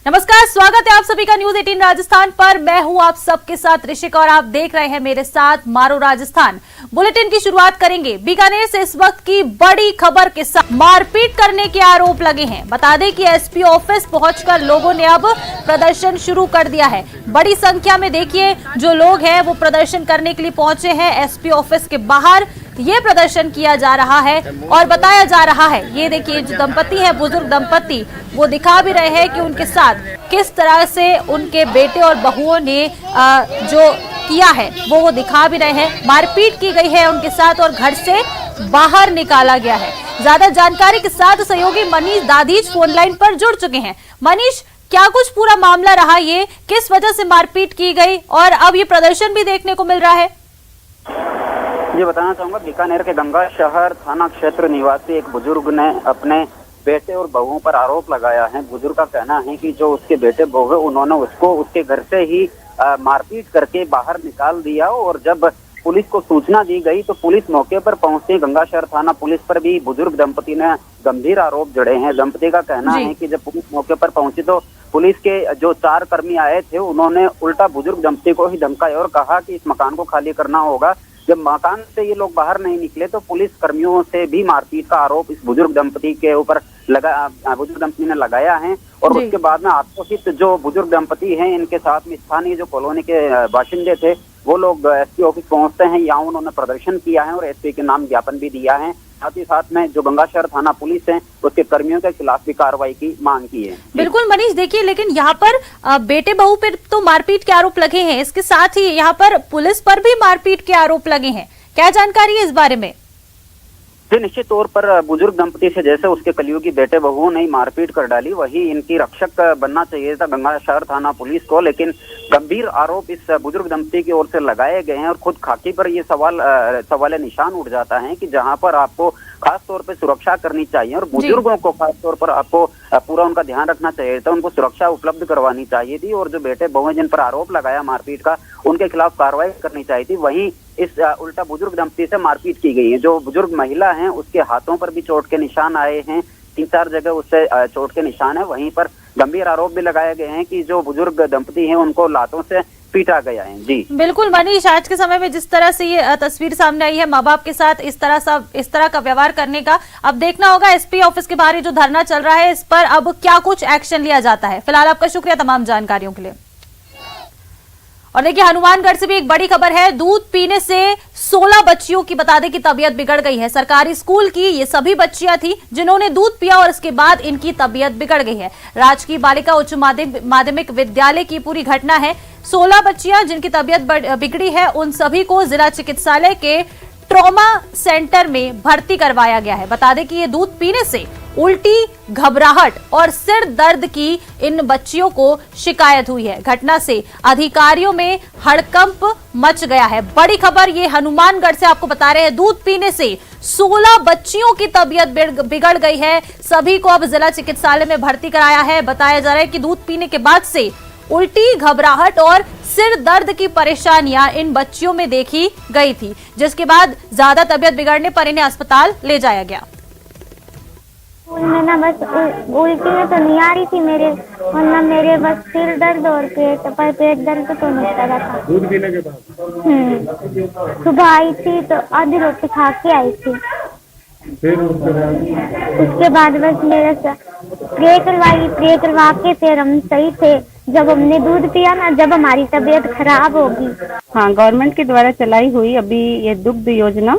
नमस्कार, स्वागत है आप सभी का न्यूज 18 राजस्थान पर। मैं हूं आप सबके साथ ऋषिक और आप देख रहे हैं मेरे साथ मारो राजस्थान। बुलेटिन की शुरुआत करेंगे बीकानेर से इस वक्त की बड़ी खबर के साथ। मारपीट करने के आरोप लगे हैं। बता दें कि एसपी ऑफिस पहुंचकर लोगों ने अब प्रदर्शन शुरू कर दिया है। बड़ी संख्या में देखिए जो लोग हैं वो प्रदर्शन करने के लिए पहुंचे हैं एसपी ऑफिस के बाहर। ये प्रदर्शन किया जा रहा है और बताया जा रहा है, ये देखिए जो दंपति है, बुजुर्ग दंपति, वो दिखा भी रहे हैं कि उनके साथ किस तरह से उनके बेटे और बहुओं ने जो किया है वो दिखा भी रहे हैं। मारपीट की गई है उनके साथ और घर से बाहर निकाला गया है। ज्यादा जानकारी के साथ सहयोगी मनीष दाधीच फोन लाइन पर जुड़ चुके हैं। मनीष, क्या कुछ पूरा मामला रहा, ये किस वजह से मारपीट की गई और अब ये प्रदर्शन भी देखने को मिल रहा है? ये बताना चाहूंगा, बीकानेर के गंगा शहर थाना क्षेत्र निवासी एक बुजुर्ग ने अपने बेटे और बहुओं पर आरोप लगाया है। बुजुर्ग का कहना है कि जो उसके बेटे बहू है उन्होंने उसको उसके घर से ही मारपीट करके बाहर निकाल दिया और जब पुलिस को सूचना दी गई तो पुलिस मौके पर पहुंचती। गंगा शहर थाना पुलिस पर भी बुजुर्ग दंपति ने गंभीर आरोप जड़े हैं। दंपति का कहना है कि जब पुलिस मौके पर पहुंची तो पुलिस के जो 4 कर्मी आए थे उन्होंने उल्टा बुजुर्ग दंपति को ही धमकाया और कहा कि इस मकान को खाली करना होगा। जब मकान से ये लोग बाहर नहीं निकले तो पुलिस कर्मियों से भी मारपीट का आरोप इस बुजुर्ग दंपति के ऊपर बुजुर्ग दंपति ने लगाया है। और उसके बाद में आक्रोशित जो बुजुर्ग दंपति हैं, इनके साथ में स्थानीय जो कॉलोनी के बाशिंदे थे वो लोग एसपी ऑफिस पहुंचते हैं। यहाँ उन्होंने प्रदर्शन किया है और एसपी के नाम ज्ञापन भी दिया है। साथ ही साथ में जो गंगा शहर थाना पुलिस है उसके कर्मियों के खिलाफ भी कार्रवाई की मांग की है। बिल्कुल मनीष, देखिए लेकिन यहाँ पर बेटे बहू पर तो मारपीट के आरोप लगे हैं, इसके साथ ही यहाँ पर पुलिस पर भी मारपीट के आरोप लगे हैं। क्या जानकारी है इस बारे में? जी, निश्चित तौर पर बुजुर्ग दंपति से जैसे उसके कलयुगी बेटे बहुओं ने मारपीट कर डाली, वही इनकी रक्षक बनना चाहिए था गंगा शहर थाना पुलिस को। लेकिन गंभीर आरोप इस बुजुर्ग दंपति की ओर से लगाए गए हैं और खुद खाकी पर ये सवाल निशान उठ जाता है कि जहां पर आपको खास तौर पे सुरक्षा करनी चाहिए और बुजुर्गों को खास तौर पर आपको पूरा उनका ध्यान रखना चाहिए था, उनको सुरक्षा उपलब्ध करवानी चाहिए थी और जो बेटे बहुएं जिन पर आरोप लगाया मारपीट का, उनके खिलाफ कार्रवाई करनी चाहिए थी। वहीं इस उल्टा बुजुर्ग दंपति से मारपीट की गई है। जो बुजुर्ग महिला हैं उसके हाथों पर भी चोट के निशान आए हैं, 3-4 जगह उससे चोट के निशान है। वहीं पर गंभीर आरोप भी लगाए गए हैं कि जो बुजुर्ग दंपति हैं उनको लातों से पीटा गया है। जी बिल्कुल मनीष, आज के समय में जिस तरह से ये तस्वीर सामने आई है माँ बाप के साथ इस तरह का व्यवहार करने का, अब देखना होगा एसपी ऑफिस के बाहर जो धरना चल रहा है इस पर अब क्या कुछ एक्शन लिया जाता है। फिलहाल आपका शुक्रिया तमाम जानकारियों के लिए। और देखिए हनुमानगढ़ से भी एक बड़ी खबर है। दूध पीने से 16 बच्चियों की बता दें कि तबीयत बिगड़ गई है। सरकारी स्कूल की ये सभी बच्चियां थी जिन्होंने दूध पिया और इसके बाद इनकी तबीयत बिगड़ गई है। राजकीय बालिका उच्च माध्यमिक विद्यालय की पूरी घटना है। 16 बच्चियां जिनकी तबीयत बिगड़ी है उन सभी को जिला चिकित्सालय के ट्रॉमा सेंटर में भर्ती करवाया गया है। बता दें कि ये दूध पीने से उल्टी, घबराहट और सिर दर्द की इन बच्चियों को शिकायत हुई है। घटना से अधिकारियों में हड़कंप मच गया है। बड़ी खबर ये हनुमानगढ़ से आपको बता रहे हैं। दूध पीने से 16 बच्चियों की तबीयत बिगड़ गई है। सभी को अब जिला चिकित्सालय में भर्ती कराया है। बताया जा रहा है कि दूध पीने के बाद से उल्टी, घबराहट और सिर दर्द की परेशानियां इन बच्चियों में देखी गई थी, जिसके बाद ज्यादा तबीयत बिगड़ने पर इन्हें अस्पताल ले जाया गया। में ना बस उल्टी में तो नहीं आ रही थी मेरे, और ना मेरे बस सिर दर्द और पेट दर्द तो नहीं कर रहा था। दूध पीने के बाद सुबह आई थी तो आधी रोटी खा के आई थी। फिर उसके बाद बस मेरा प्रे करवा के फिर हम सही थे। जब हमने दूध पिया ना, जब हमारी तबीयत खराब होगी। हाँ, गवर्नमेंट के द्वारा चलाई हुई अभी ये दुग्ध योजना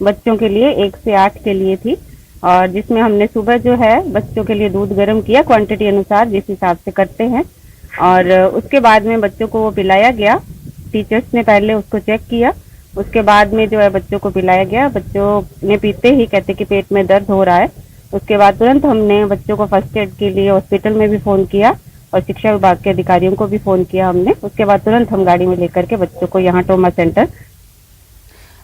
बच्चों के लिए 1 से 8 के लिए थी और जिसमें हमने सुबह जो है बच्चों के लिए दूध गर्म किया क्वांटिटी अनुसार जिस हिसाब से करते हैं और उसके बाद में बच्चों को वो पिलाया गया। टीचर्स ने पहले उसको चेक किया, उसके बाद में जो है बच्चों को पिलाया गया। बच्चों ने पीते ही कहते कि पेट में दर्द हो रहा है। उसके बाद तुरंत हमने बच्चों को फर्स्ट एड के लिए हॉस्पिटल में भी फोन किया और शिक्षा विभाग के अधिकारियों को भी फोन किया हमने। उसके बाद तुरंत हम गाड़ी में लेकर के बच्चों को यहाँ ट्रॉमा सेंटर।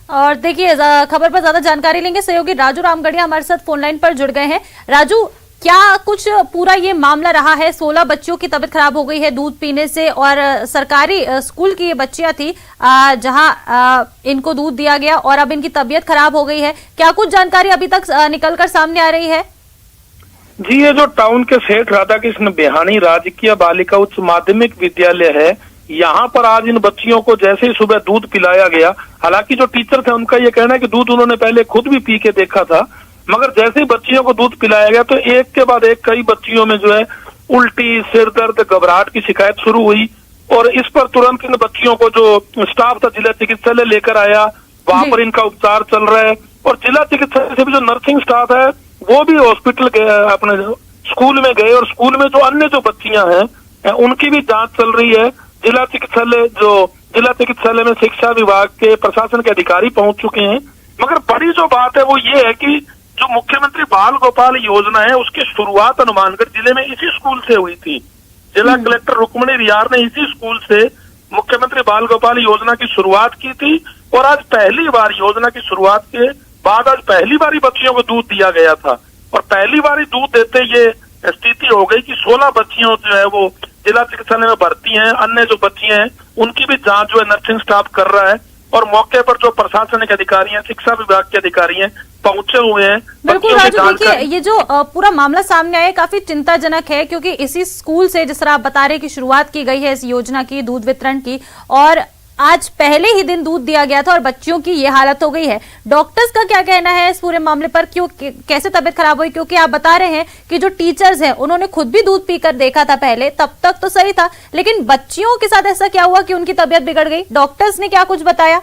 और देखिए खबर पर ज्यादा जानकारी लेंगे, सहयोगी राजू रामगढ़िया हमारे साथ फोन लाइन पर जुड़ गए हैं। राजू, क्या कुछ पूरा ये मामला रहा है? 16 बच्चियों की तबीयत खराब हो गई है दूध पीने से और सरकारी स्कूल की ये बच्चियां थी जहां इनको दूध दिया गया और अब इनकी तबीयत खराब हो गई है। क्या कुछ जानकारी अभी तक निकलकर सामने आ रही है? जी, ये जो टाउन के सेठ राधाकृष्ण बिहानी राजकीय बालिका उच्च माध्यमिक विद्यालय है, यहाँ पर आज इन बच्चियों को जैसे ही सुबह दूध पिलाया गया, हालांकि जो टीचर थे उनका ये कहना है कि दूध उन्होंने पहले खुद भी पी के देखा था, मगर जैसे ही बच्चियों को दूध पिलाया गया तो एक के बाद एक कई बच्चियों में जो है उल्टी, सिर दर्द, घबराहट की शिकायत शुरू हुई और इस पर तुरंत इन बच्चियों को जो स्टाफ था जिला चिकित्सालय लेकर आया, वहां पर इनका उपचार चल रहा है और जिला चिकित्सालय से भी जो नर्सिंग स्टाफ है वो भी हॉस्पिटल गए, अपने स्कूल में गए और स्कूल में जो अन्य जो बच्चियां हैं उनकी भी जांच चल रही है। जिला चिकित्सालय में शिक्षा विभाग के प्रशासन के अधिकारी पहुंच चुके हैं, मगर बड़ी जो बात है वो ये है कि जो मुख्यमंत्री बाल गोपाल योजना है उसकी शुरुआत हनुमानगढ़ जिले में इसी स्कूल से हुई थी। जिला कलेक्टर रुक्मणी रियार ने इसी स्कूल से मुख्यमंत्री बाल गोपाल योजना की शुरुआत की थी और आज पहली बार योजना की शुरुआत के बाद आज पहली बार बच्चियों को दूध दिया गया था और पहली बार दूध देते ये स्थिति हो गई कि 16 बच्चियों जो है वो जिला चिकित्सालय में भर्ती हैं। अन्य जो बच्चियां हैं उनकी भी जांच जो है नर्सिंग स्टाफ कर रहा है और मौके पर जो प्रशासनिक अधिकारी हैं, शिक्षा विभाग के अधिकारी हैं, पहुंचे हुए हैं। बिल्कुल राजू, देखिए ये जो पूरा मामला सामने आया काफी चिंताजनक है क्योंकि इसी स्कूल से जिस तरह आप बता रहे हैं कि शुरुआत की गई है इस योजना की, दूध वितरण की, और आज पहले ही दिन दूध दिया गया था और बच्चियों की ये हालत हो गई है। डॉक्टर्स का क्या कहना है इस पूरे मामले पर, क्यों कैसे तबीयत खराब हुई? क्योंकि आप बता रहे हैं कि जो टीचर्स हैं उन्होंने खुद भी दूध पीकर देखा था पहले, तब तक तो सही था, लेकिन बच्चियों के साथ ऐसा क्या हुआ कि उनकी तबीयत बिगड़ गई? डॉक्टर्स ने क्या कुछ बताया?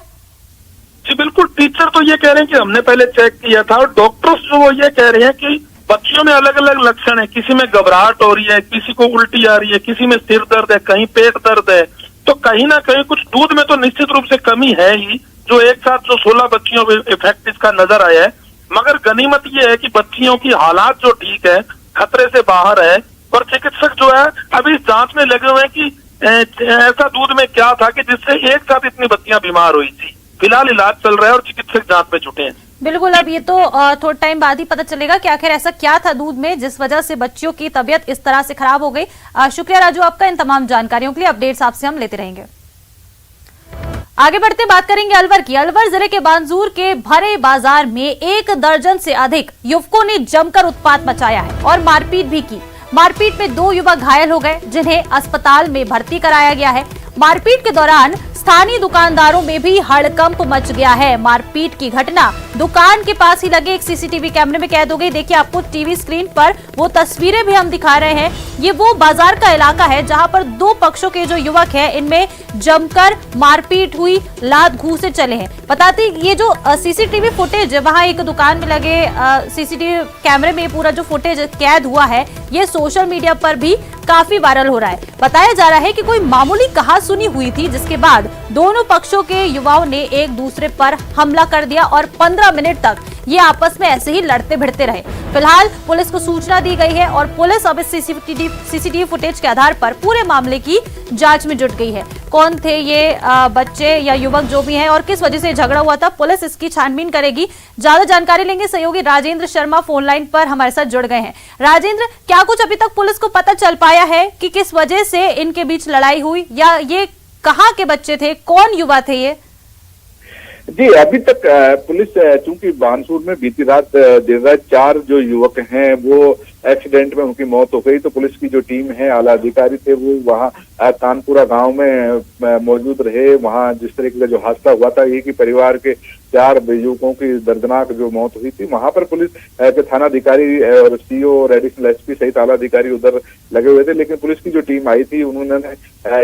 जी बिल्कुल, टीचर तो ये कह रहे हैं कि हमने पहले चेक किया था और डॉक्टर्स जो वो ये कह रहे हैं कि बच्चियों में अलग अलग लक्षण है, किसी में घबराहट हो रही है, किसी को उल्टी आ रही है, किसी में सिर दर्द है, कहीं पेट दर्द है, तो कहीं ना कहीं कुछ दूध में तो निश्चित रूप से कमी है ही, जो एक साथ जो 16 बच्चियों पे इफेक्ट इसका नजर आया है। मगर गनीमत ये है कि बच्चियों की हालात जो ठीक है, खतरे से बाहर है और चिकित्सक जो है अभी इस जांच में लगे हुए हैं कि ऐसा दूध में क्या था कि जिससे एक साथ इतनी बच्चियां बीमार हुई थी। फिलहाल इलाज चल रहा है और चिकित्सक जांच में जुटे हैं। बिल्कुल, अब ये तो थोड़ा टाइम बाद ही पता चलेगा कि आखिर ऐसा क्या था दूध में जिस वजह से बच्चियों की तबीयत इस तरह से खराब हो गई। शुक्रिया राजू आपका इन तमाम जानकारियों के लिए। अपडेट्स आपसे हम लेते रहेंगे। आगे बढ़ते बात करेंगे अलवर की। अलवर जिले के बांजूर के भरे बाजार में 1 दर्जन से अधिक युवकों ने जमकर उत्पात मचाया है और मारपीट भी की। मारपीट में 2 युवक घायल हो गए जिन्हें अस्पताल में भर्ती कराया गया है। मारपीट के दौरान स्थानीय दुकानदारों में भी हड़कंप मच गया है। मारपीट की घटना दुकान के पास ही लगे एक सीसीटीवी कैमरे में कैद हो गई। देखिए आपको टीवी स्क्रीन पर वो तस्वीरें भी हम दिखा रहे हैं। ये वो बाजार का इलाका है जहां पर 2 पक्षों के जो युवक हैं इनमें जमकर मारपीट हुई, लात घूंसे चले हैं। बताते ये जो सीसीटीवी फुटेज वहां एक दुकान में लगे सीसीटीवी कैमरे में पूरा जो फुटेज कैद हुआ है ये सोशल मीडिया पर भी काफी वायरल हो रहा है। बताया जा रहा है कि कोई मामूली कहासुनी हुई थी जिसके बाद दोनों पक्षों के युवाओं ने एक दूसरे पर हमला कर दिया और 15 मिनट तक ये आपस में ऐसे ही लड़ते भिड़ते रहे। फिलहाल पुलिस को सूचना दी गई है और पुलिस अब इस सीसीटीवी फुटेज के आधार पर पूरे मामले की जांच में जुट गई है। कौन थे ये बच्चे या युवक जो भी हैं और किस वजह से झगड़ा हुआ था, पुलिस इसकी छानबीन करेगी। ज्यादा जानकारी लेंगे, सहयोगी राजेंद्र शर्मा फोन लाइन पर हमारे साथ जुड़ गए हैं। राजेंद्र, क्या कुछ अभी तक पुलिस को पता चल पाया है कि किस वजह से इनके बीच लड़ाई हुई या ये कहाँ के बच्चे थे, कौन युवा थे ये? जी, अभी तक पुलिस चूंकि बानसूर में बीती रात देर रात 4 जो युवक हैं वो एक्सीडेंट में उनकी मौत हो गई, तो पुलिस की जो टीम है, आला अधिकारी थे वो वहाँ तानपुरा गांव में मौजूद रहे। वहाँ जिस तरीके का जो हादसा हुआ था, एक ही परिवार के 4 युवकों की दर्दनाक जो मौत हुई थी, वहां पर पुलिस के थाना अधिकारी और सीओ और एडिशनल एसपी सहित आला अधिकारी उधर लगे हुए थे। लेकिन पुलिस की जो टीम आई थी उन्होंने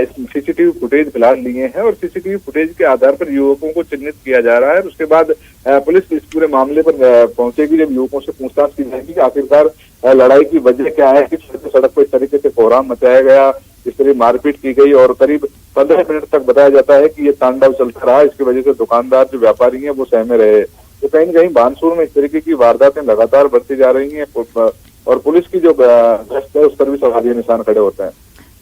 सीसीटीवी फुटेज फिलहाल लिए हैं और सीसीटीवी फुटेज के आधार पर युवकों को चिन्हित किया जा रहा है। उसके बाद पुलिस इस पूरे मामले पर पहुंचेगी जब युवकों से पूछताछ की जाएगी आखिरकार लड़ाई की वजह क्या है, कि सड़क पर इस तरीके से कोहराम मचाया गया, इस तरह मारपीट की गई और करीब 15 मिनट तक बताया जाता है कि ये तांडव चलता रहा। इसकी वजह से दुकानदार जो व्यापारी हैं वो सहमे रहे। तो कहीं न कहीं बानसूर में इस तरीके की वारदातें लगातार बढ़ती जा रही हैं और पुलिस की जो गश्त है उस पर भी सवालिया निशान खड़े होते हैं।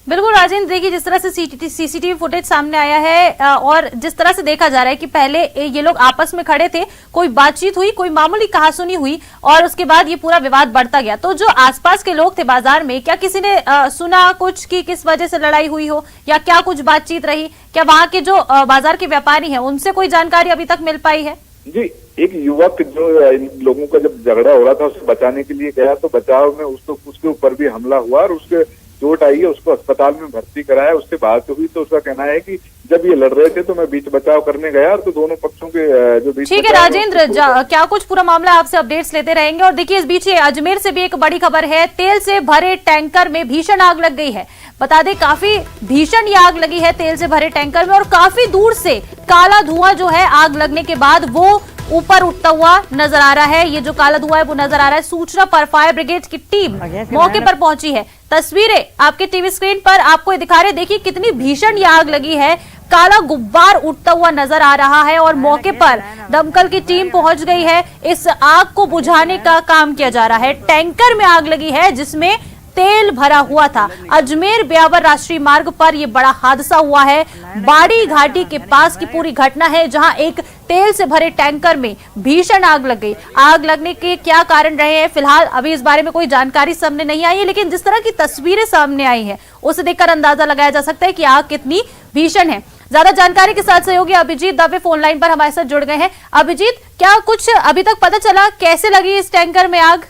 बिल्कुल राजेंद्र, देखिए जिस तरह से सीसीटीवी फुटेज सामने आया है और जिस तरह से देखा जा रहा है कि पहले ये लोग आपस में खड़े थे, कोई बातचीत हुई, कोई मामूली कहासुनी हुई और उसके बाद ये पूरा विवाद बढ़ता गया। तो जो आसपास के लोग थे बाजार में, क्या किसी ने सुना कुछ कि किस वजह से लड़ाई हुई हो या क्या कुछ बातचीत रही? क्या वहाँ के जो बाजार के व्यापारी हैं उनसे कोई जानकारी अभी तक मिल पाई है? जी, एक युवक जो इन लोगों का जब झगड़ा हो रहा था उसे बचाने के लिए गया तो बचाव में उसके ऊपर भी हमला हुआ और उसके चोट आई है, उसको अस्पताल में भर्ती कराया। उससे बात हुई तो उसका कहना है कि जब ये लड़ रहे थे तो मैं बीच बचाव करने गया और तो दोनों पक्षों के जो बीच। ठीक है राजेंद्र, क्या कुछ पूरा मामला आपसे अपडेट्स लेते रहेंगे। और देखिए इस बीच अजमेर से भी एक बड़ी खबर है, तेल से भरे टैंकर में भीषण आग लग गई है। बता दें काफी भीषण ये आग लगी है तेल से भरे टैंकर में और काफी दूर से काला धुआं जो है आग लगने के बाद वो ऊपर उठता हुआ नजर आ रहा है। ये जो काला धुआं है वो नजर आ रहा है। सूचना पर फायर ब्रिगेड की टीम मौके पर पहुंची है। तस्वीरें आपके टीवी स्क्रीन पर आपको दिखा रहे, देखिए कितनी भीषण ये आग लगी है। काला गुब्बार उठता हुआ नजर आ रहा है और मौके पर दमकल की टीम पहुंच गई है। इस आग को बुझाने का काम किया जा रहा है। टैंकर में आग लगी है जिसमें तेल भरा हुआ था। अजमेर ब्यावर राष्ट्रीय मार्ग पर यह बड़ा हादसा हुआ है। बाड़ी घाटी के पास की पूरी घटना है जहां एक तेल से भरे टैंकर में भीषण आग लग गई। आग लगने के क्या कारण रहे हैं फिलहाल अभी इस बारे में कोई जानकारी सामने नहीं आई है, लेकिन जिस तरह की तस्वीरें सामने आई हैं उसे देखकर अंदाजा लगाया जा सकता है कि आग कितनी भीषण है। ज्यादा जानकारी के साथ सहयोगी अभिजीत दवे फोन लाइन पर हमारे साथ जुड़ गए हैं। अभिजीत, क्या कुछ अभी तक पता चला कैसे लगी इस टैंकर में आग?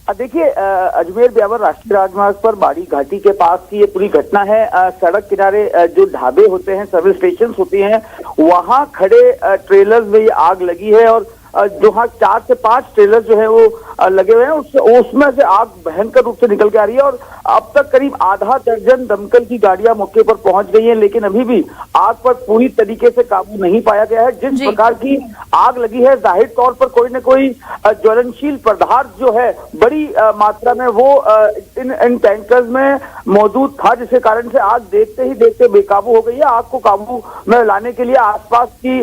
देखिए, अजमेर ब्यावर राष्ट्रीय राजमार्ग पर बाड़ी घाटी के पास की ये पूरी घटना है। सड़क किनारे जो ढाबे होते हैं, सर्विस स्टेशन होती हैं, वहां खड़े ट्रेलर्स में ये आग लगी है और जो 4 से 5 ट्रेलर जो है वो लगे हुए हैं उसमें से आग भयंकर रूप से निकल के आ रही है। और अब तक करीब आधा दर्जन दमकल की गाड़ियां मौके पर पहुंच गई हैं, लेकिन अभी भी आग पर पूरी तरीके से काबू नहीं पाया गया है। जिस प्रकार की आग लगी है, जाहिर तौर पर कोई न कोई ज्वलनशील पदार्थ जो है बड़ी मात्रा में वो इन टैंकर्स में मौजूद था, जिसके कारण से आग देखते ही देखते बेकाबू हो गई है। आग को काबू में लाने के लिए आसपास की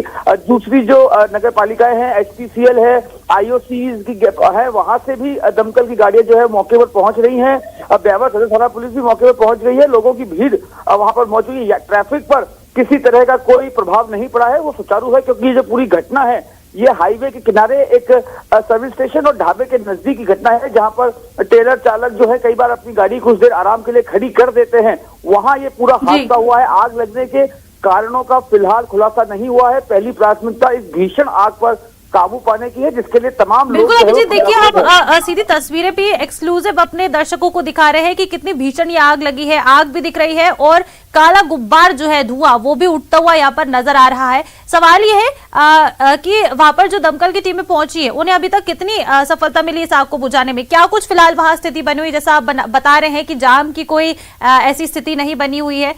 दूसरी जो नगर पालिकाएं हैं, HPCL है, IOCs की है, वहां से भी दमकल की गाड़ियां जो है मौके पर पहुंच रही हैं। ब्यावर सदर थाना पुलिस भी मौके पर पहुंच गई है। लोगों की भीड़ वहां पर मौजूद है। ट्रैफिक पर किसी तरह का कोई प्रभाव नहीं पड़ा है, वो सुचारू है, क्योंकि जो पूरी घटना है ये हाईवे के किनारे एक सर्विस स्टेशन और ढाबे के नजदीक की घटना है, जहां पर ट्रेलर चालक जो है कई बार अपनी गाड़ी कुछ देर आराम के लिए खड़ी कर देते हैं। वहां ये पूरा हादसा हुआ है। आग लगने के कारणों का फिलहाल खुलासा नहीं हुआ है। पहली प्राथमिकता इस भीषण आग पर काबू पाने की है, जिसके लिए तमाम लोग। बिल्कुल अभिजीत, देखिए हम सीधी तस्वीरें भी एक्सक्लूसिव अपने दर्शकों को दिखा रहे हैं कि कितनी भीषण ये आग लगी है। आग भी दिख रही है और काला गुब्बार जो है धुआं वो भी उठता हुआ यहाँ पर नजर आ रहा है। सवाल ये है कि वहां पर जो दमकल की टीमें पहुंची है उन्हें अभी तक कितनी सफलता मिली इस आग को बुझाने में? क्या कुछ फिलहाल वहां स्थिति बनी हुई, जैसा आप बता रहे हैं कि जाम की कोई ऐसी स्थिति नहीं बनी हुई है?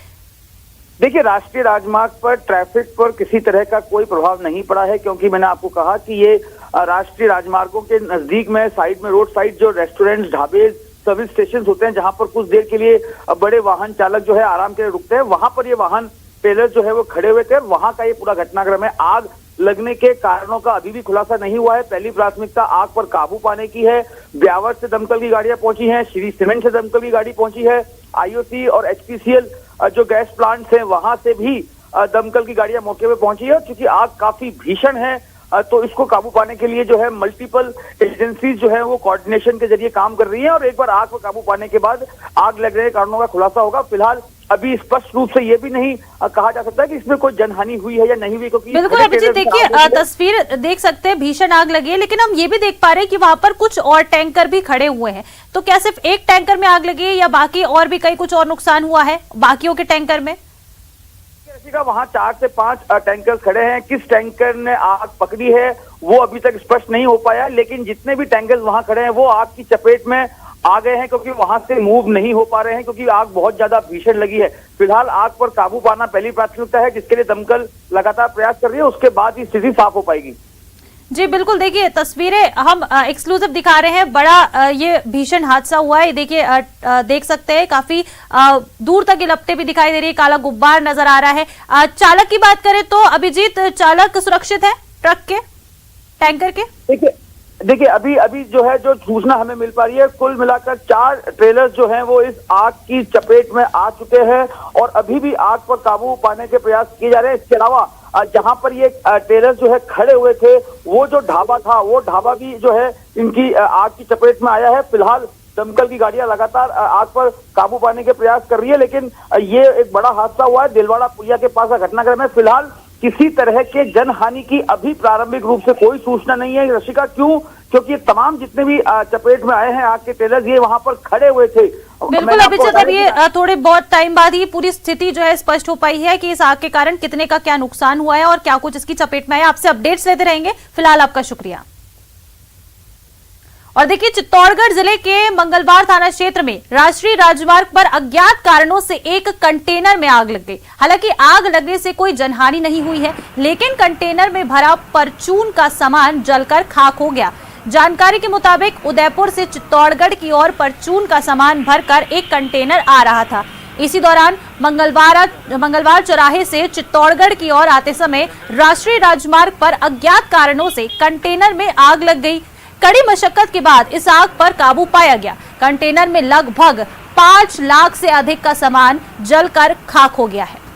देखिए, राष्ट्रीय राजमार्ग पर ट्रैफिक पर किसी तरह का कोई प्रभाव नहीं पड़ा है, क्योंकि मैंने आपको कहा कि ये राष्ट्रीय राजमार्गों के नजदीक में साइड में रोड साइड जो रेस्टोरेंट्स, ढाबे, सर्विस स्टेशन होते हैं, जहां पर कुछ देर के लिए बड़े वाहन चालक जो है आराम के लिए रुकते हैं, वहां पर ये वाहन ट्रेलर जो है वो खड़े हुए थे और वहां का ये पूरा घटनाक्रम है। आग लगने के कारणों का अभी भी खुलासा नहीं हुआ है। पहली प्राथमिकता आग पर काबू पाने की है। ब्यावर से दमकल की गाड़ियां पहुंची हैं, श्री सीमेंट से दमकल की गाड़ी पहुंची है, IOC और HPCL जो गैस प्लांट्स हैं वहां से भी दमकल की गाड़ियां मौके पे पहुंची है। क्योंकि आग काफी भीषण है तो इसको काबू पाने के लिए जो है मल्टीपल एजेंसीज जो है वो कोऑर्डिनेशन के जरिए काम कर रही हैं और एक बार आग पर काबू पाने के बाद आग लगने के कारणों का खुलासा होगा। फिलहाल अभी स्पष्ट रूप से ये भी नहीं कहा जा सकता कि इसमें कोई जनहानि हुई है या नहीं हुई, क्योंकि बिल्कुल अभिजीत, देखिए तस्वीर देख सकते हैं, भीषण आग लगी है, लेकिन हम ये भी देख पा रहे हैं कि वहां पर कुछ और टैंकर भी खड़े हुए हैं। तो क्या सिर्फ एक टैंकर में आग लगी है या बाकी और भी कई कुछ और नुकसान हुआ है बाकियों के टैंकर में? वहां 4 से 5 टैंकर खड़े हैं। किस टैंकर ने आग पकड़ी है वो अभी तक स्पष्ट नहीं हो पाया, लेकिन जितने भी टैंकर वहां खड़े हैं वो आग की चपेट में आ गए हैं, क्योंकि वहां से मूव नहीं हो पा रहे हैं, क्योंकि आग बहुत ज्यादा भीषण लगी है। फिलहाल आग पर काबू पाना पहली प्राथमिकता है, जिसके लिए दमकल लगातार प्रयास कर रही है। उसके बाद ही स्थिति साफ हो पाएगी। जी बिल्कुल, देखिए तस्वीरें हम एक्सक्लूसिव दिखा रहे हैं। बड़ा ये भीषण हादसा हुआ है। देखिए देख सकते हैं काफी दूर तक ये लपटें भी दिखाई दे रही है, काला गुब्बार नजर आ रहा है। चालक की बात करें तो अभिजीत, चालक सुरक्षित है ट्रक के, टैंकर के? देखिए अभी जो है जो सूचना हमें मिल पा रही है, कुल मिलाकर 4 ट्रेलर जो हैं वो इस आग की चपेट में आ चुके हैं और अभी भी आग पर काबू पाने के प्रयास किए जा रहे हैं। इसके अलावा जहां पर ये ट्रेलर जो है खड़े हुए थे, वो जो ढाबा था वो ढाबा भी जो है इनकी आग की चपेट में आया है। फिलहाल दमकल की गाड़ियां लगातार आग पर काबू पाने के प्रयास कर रही है, लेकिन ये एक बड़ा हादसा हुआ है। दिलवाड़ा पुलिया के पास का घटनाक्रम है। फिलहाल किसी तरह के जनहानि की अभी प्रारंभिक रूप से कोई सूचना नहीं है। रशिका, क्यों? क्योंकि तमाम जितने भी चपेट में आए हैं आग के टेलर्स, ये वहां पर खड़े हुए थे। बिल्कुल अभिजीत, अब ये थोड़े बहुत टाइम बाद ही पूरी स्थिति जो है स्पष्ट हो पाई है कि इस आग के कारण कितने का क्या नुकसान हुआ है और क्या कुछ इसकी चपेट में आया। आपसे अपडेट्स लेते रहेंगे, फिलहाल आपका शुक्रिया। और देखिए, चित्तौड़गढ़ जिले के मंगलवार थाना क्षेत्र में राष्ट्रीय राजमार्ग पर अज्ञात कारणों से एक कंटेनर में आग लग गई। हालांकि आग लगने से कोई जनहानि नहीं हुई है, लेकिन कंटेनर में भरा परचून का सामान जलकर खाक हो गया। जानकारी के मुताबिक उदयपुर से चित्तौड़गढ़ की ओर परचून का सामान भरकर एक कंटेनर आ रहा था। इसी दौरान मंगलवार चौराहे से चित्तौड़गढ़ की ओर आते समय राष्ट्रीय राजमार्ग पर अज्ञात कारणों से कंटेनर में आग लग गई। कड़ी मशक्कत के बाद इस आग पर काबू पाया गया। कंटेनर में लगभग 5 लाख से अधिक का सामान जलकर खाक हो गया है।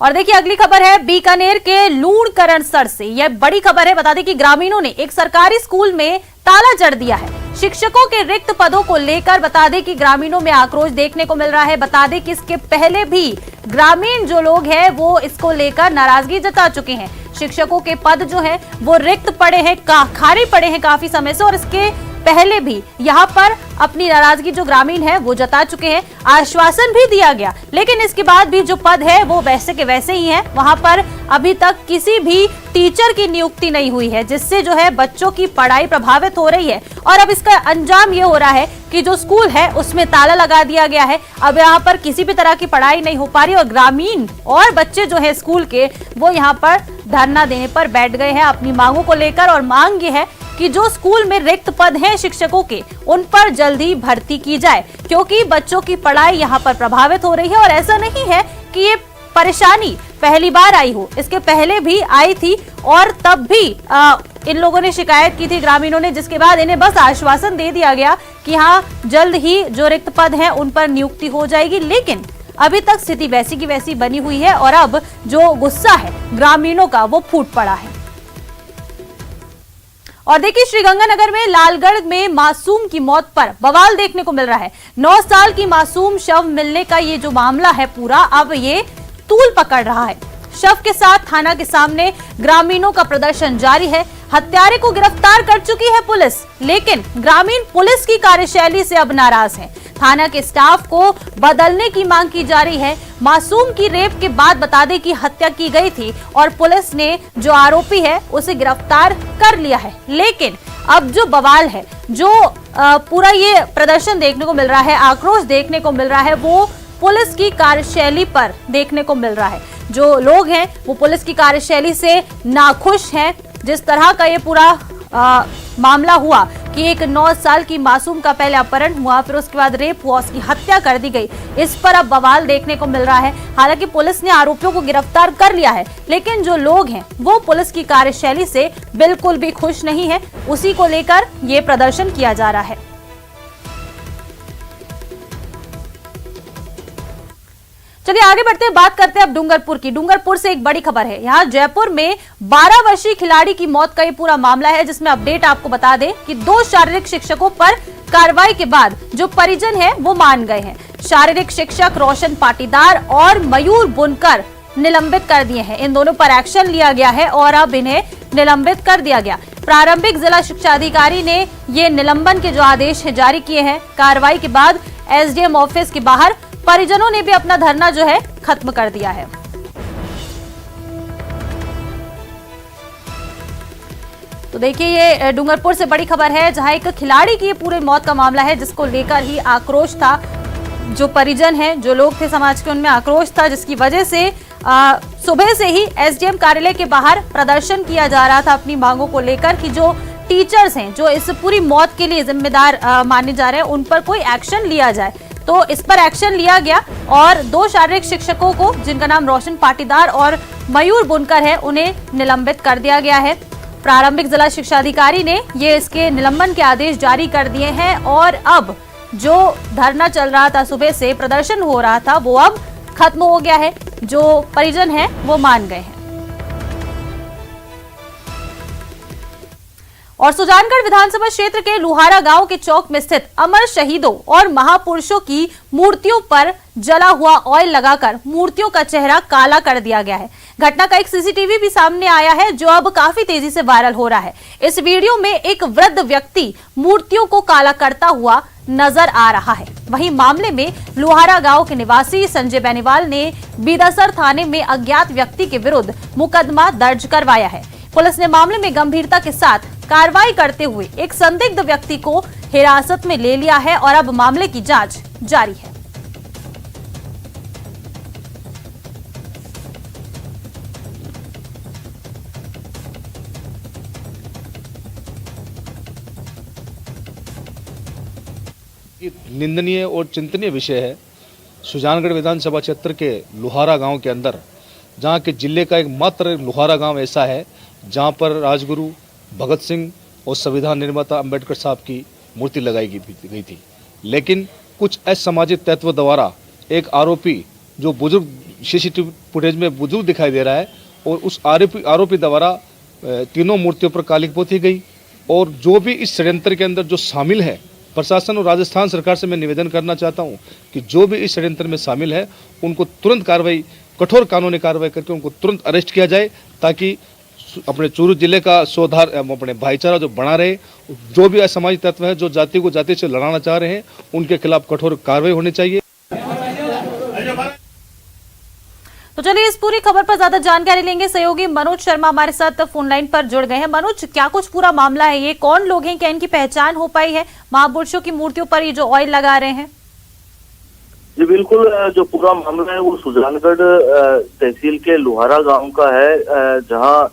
और देखिए, अगली खबर है बीकानेर के लूणकरणसर से। यह बड़ी खबर है। बता दें कि ग्रामीणों ने एक सरकारी स्कूल में ताला जड़ दिया है। शिक्षकों के रिक्त पदों को लेकर बता दें कि ग्रामीणों में आक्रोश देखने को मिल रहा है। बता दें कि इसके पहले भी ग्रामीण जो लोग हैं वो इसको लेकर नाराजगी जता चुके हैं। शिक्षकों के पद जो है वो रिक्त पड़े हैं, खाली पड़े हैं काफी समय से, और इसके पहले भी यहाँ पर अपनी नाराजगी जो ग्रामीण है वो जता चुके हैं। आश्वासन भी दिया गया, लेकिन इसके बाद भी जो पद है वो वैसे के वैसे ही है। वहां पर अभी तक किसी भी टीचर की नियुक्ति नहीं हुई है, जिससे जो है बच्चों की पढ़ाई प्रभावित हो रही है। और अब इसका अंजाम ये हो रहा है कि जो स्कूल है उसमें ताला लगा दिया गया है। अब यहाँ पर किसी भी तरह की पढ़ाई नहीं हो पा रही, और ग्रामीण और बच्चे जो है स्कूल के वो यहाँ पर धरना देने पर बैठ गए हैं अपनी मांगों को लेकर। और मांग ये है कि जो स्कूल में रिक्त पद हैं शिक्षकों के, उन पर जल्दी भर्ती की जाए, क्योंकि बच्चों की पढ़ाई यहाँ पर प्रभावित हो रही है। और ऐसा नहीं है कि ये परेशानी पहली बार आई हो, इसके पहले भी आई थी, और तब भी इन लोगों ने शिकायत की थी ग्रामीणों ने, जिसके बाद इन्हें बस आश्वासन दे दिया गया कि हाँ जल्द ही जो रिक्त पद हैं उन पर नियुक्ति हो जाएगी। लेकिन अभी तक स्थिति वैसी की वैसी बनी हुई है, और अब जो गुस्सा है ग्रामीणों का वो फूट पड़ा है। और देखिए, श्रीगंगानगर में लालगढ़ में मासूम की मौत पर बवाल देखने को मिल रहा है। 9 साल की मासूम शव मिलने का ये जो मामला है पूरा, अब ये तूल पकड़ रहा है। शव के साथ थाना के सामने ग्रामीणों का प्रदर्शन जारी है। हत्यारे को गिरफ्तार कर चुकी है पुलिस, लेकिन ग्रामीण पुलिस की कार्यशैली से अब नाराज हैं। थाना के स्टाफ को बदलने की मांग की जा रही है। मासूम की रेप के बाद बता दें कि हत्या की गई थी, और पुलिस ने जो आरोपी है उसे गिरफ्तार कर लिया है। लेकिन अब जो बवाल है, जो पूरा ये प्रदर्शन देखने को मिल रहा है, आक्रोश देखने को मिल रहा है, वो पुलिस की कार्यशैली पर देखने को मिल रहा है। जो लोग हैं वो पुलिस की कार्यशैली से नाखुश हैं। जिस तरह का ये पूरा मामला हुआ कि एक 9 साल की मासूम का पहले अपहरण हुआ, फिर उसके बाद रेप हुआ, उसकी हत्या कर दी गई, इस पर अब बवाल देखने को मिल रहा है। हालांकि पुलिस ने आरोपियों को गिरफ्तार कर लिया है, लेकिन जो लोग हैं वो पुलिस की कार्यशैली से बिल्कुल भी खुश नहीं है। उसी को लेकर ये प्रदर्शन किया जा रहा है। चलिए आगे बढ़ते हैं, बात करते हैं अब डूंगरपुर की। डूंगरपुर से एक बड़ी खबर है। यहाँ जयपुर में 12 वर्षीय खिलाड़ी की मौत का ये पूरा मामला है, जिसमें अपडेट आपको बता दें कि 2 शारीरिक शिक्षकों पर कार्रवाई के बाद जो परिजन है वो मान गए हैं। शारीरिक शिक्षक रोशन पाटीदार और मयूर बुनकर निलंबित कर दिए हैं। इन दोनों पर एक्शन लिया गया है और अब इन्हें निलंबित कर दिया गया। प्रारंभिक जिला शिक्षा अधिकारी ने ये निलंबन के जो आदेश जारी किए हैं। कार्रवाई के बाद एसडीएम ऑफिस के बाहर परिजनों ने भी अपना धरना जो है खत्म कर दिया है। तो देखिए, ये डूंगरपुर से बड़ी खबर है, जहां एक खिलाड़ी की पूरे मौत का मामला है, जिसको लेकर ही आक्रोश था। जो परिजन हैं, जो लोग थे समाज के, उनमें आक्रोश था, जिसकी वजह से सुबह से ही एसडीएम कार्यालय के बाहर प्रदर्शन किया जा रहा था अपनी मांगों को लेकर कि जो टीचर्स हैं, जो इस पूरी मौत के लिए जिम्मेदार माने जा रहे हैं, उन पर कोई एक्शन लिया जाए। तो इस पर एक्शन लिया गया और 2 शारीरिक शिक्षकों को, जिनका नाम रोशन पाटीदार और मयूर बुनकर है, उन्हें निलंबित कर दिया गया है। प्रारंभिक जिला शिक्षा अधिकारी ने ये इसके निलंबन के आदेश जारी कर दिए हैं, और अब जो धरना चल रहा था, सुबह से प्रदर्शन हो रहा था, वो अब खत्म हो गया है। जो परिजन है वो मान गए हैं। और सुजानगढ़ विधानसभा क्षेत्र के लुहारा गांव के चौक में स्थित अमर शहीदों और महापुरुषों की मूर्तियों पर जला हुआ ऑयल लगाकर मूर्तियों का चेहरा काला कर दिया गया है। घटना का एक सीसीटीवी भी सामने आया है जो अब काफी तेजी से वायरल हो रहा है। इस वीडियो में एक वृद्ध व्यक्ति मूर्तियों को काला करता हुआ नजर आ रहा है। वहीं मामले में लुहारा गांव के निवासी संजय बेनीवाल ने बीदासर थाने में अज्ञात व्यक्ति के विरुद्ध मुकदमा दर्ज करवाया है। पुलिस ने मामले में गंभीरता के साथ कार्रवाई करते हुए एक संदिग्ध व्यक्ति को हिरासत में ले लिया है और अब मामले की जांच जारी है। निंदनीय और चिंतनीय विषय है। सुजानगढ़ विधानसभा क्षेत्र के लुहारा गांव के अंदर, जहां के जिले का एकमात्र लुहारा गांव ऐसा है जहां पर राजगुरु भगत सिंह और संविधान निर्माता अंबेडकर साहब की मूर्ति लगाई गई थी, लेकिन कुछ असामाजिक तत्व द्वारा एक आरोपी जो बुजुर्ग सीसीटीवी फुटेज में बुजुर्ग दिखाई दे रहा है और उस आरोपी द्वारा तीनों मूर्तियों पर कालिक पोती गई। और जो भी इस षड्यंत्र के अंदर जो शामिल है, प्रशासन और राजस्थान सरकार से मैं निवेदन करना चाहता हूं कि जो भी इस षड्यंत्र में शामिल है उनको तुरंत कार्रवाई, कठोर कानूनी कार्रवाई करके उनको तुरंत अरेस्ट किया जाए, ताकि अपने चूरू जिले का सुधार, अपने भाईचारा जो बना रहे। जो भी असामाजिक तत्व है जो जाति को जाति से लड़ाना चाह रहे हैं उनके खिलाफ कठोर कार्रवाई होनी चाहिए। तो चलिए इस पूरी खबर पर ज्यादा जानकारी लेंगे। सहयोगी मनोज शर्मा हमारे साथ फोन लाइन पर जुड़ गए हैं। मनोज, क्या कुछ पूरा मामला है, ये कौन लोग हैं, क्या इनकी पहचान हो पाई है? महापुरुषों की मूर्तियों पर ये जो ऑयल लगा रहे हैं। जी बिल्कुल, जो पूरा मामला है वो सुजानगढ़ तहसील के लुहारा गांव का है, जहां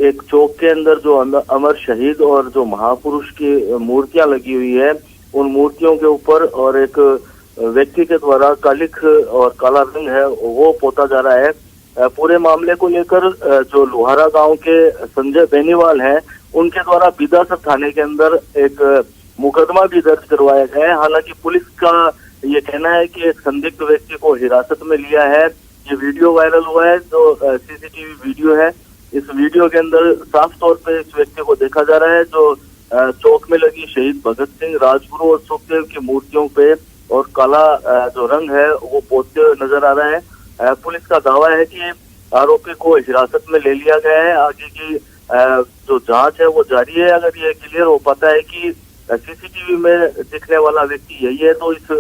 एक चौक के अंदर जो अमर शहीद और जो महापुरुष की मूर्तियां लगी हुई है, उन मूर्तियों के ऊपर और एक व्यक्ति के द्वारा कालिक और काला रंग है वो पोता जा रहा है। पूरे मामले को लेकर जो लुहारा गांव के संजय बेनीवाल हैं, उनके द्वारा बीदासर थाने के अंदर एक मुकदमा भी दर्ज करवाया गया है। हालांकि पुलिस का ये कहना है कि एक संदिग्ध व्यक्ति को हिरासत में लिया है। ये वीडियो वायरल हुआ है, जो सीसीटीवी वीडियो है। इस वीडियो के अंदर साफ तौर पे इस व्यक्ति को देखा जा रहा है जो चौक में लगी शहीद भगत सिंह, राजगुरु और सुखदेव की मूर्तियों पे और काला जो रंग है वो पोतते हुए नजर आ रहा है। पुलिस का दावा है कि आरोपी को हिरासत में ले लिया गया है। आगे की जो जांच है वो जारी है। अगर ये क्लियर हो पाता है कि सीसीटीवी में दिखने वाला व्यक्ति यही है तो इस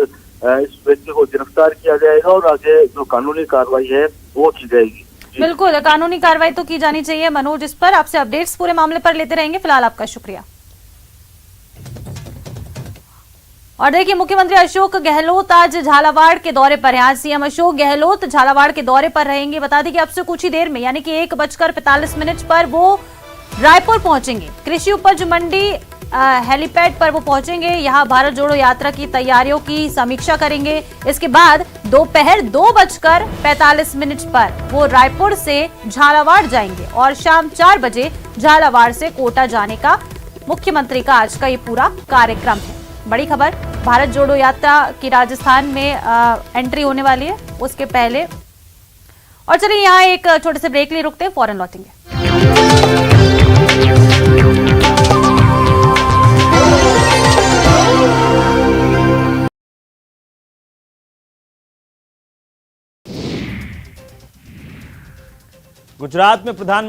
व्यक्ति को गिरफ्तार किया जाएगा और आगे जो कानूनी कार्रवाई है वो की जाएगी। बिल्कुल, कानूनी कार्रवाई तो की जानी चाहिए। मनोज, इस पर आपसे अपडेट्स पूरे मामले पर लेते रहेंगे। फिलहाल आपका शुक्रिया। और देखिए, मुख्यमंत्री अशोक गहलोत आज झालावाड़ के दौरे पर हैं। आज सीएम अशोक गहलोत झालावाड़ के दौरे पर रहेंगे। बता दें कि अब से कुछ ही देर में यानी कि 1:45 पर वो रायपुर पहुंचेंगे। कृषि उपज मंडी हेलीपैड पर वो पहुंचेंगे। यहां भारत जोड़ो यात्रा की तैयारियों की समीक्षा करेंगे। इसके बाद दोपहर 2:45 पर वो रायपुर से झालावाड़ जाएंगे और शाम 4 बजे झालावाड़ से कोटा जाने का मुख्यमंत्री का आज का ये पूरा कार्यक्रम है। बड़ी खबर, भारत जोड़ो यात्रा की राजस्थान में एंट्री होने वाली है उसके पहले। और चलिए यहाँ एक छोटे से ब्रेक लिए रुकते हैं, फौरन लौटेंगे। गुजरात में प्रधान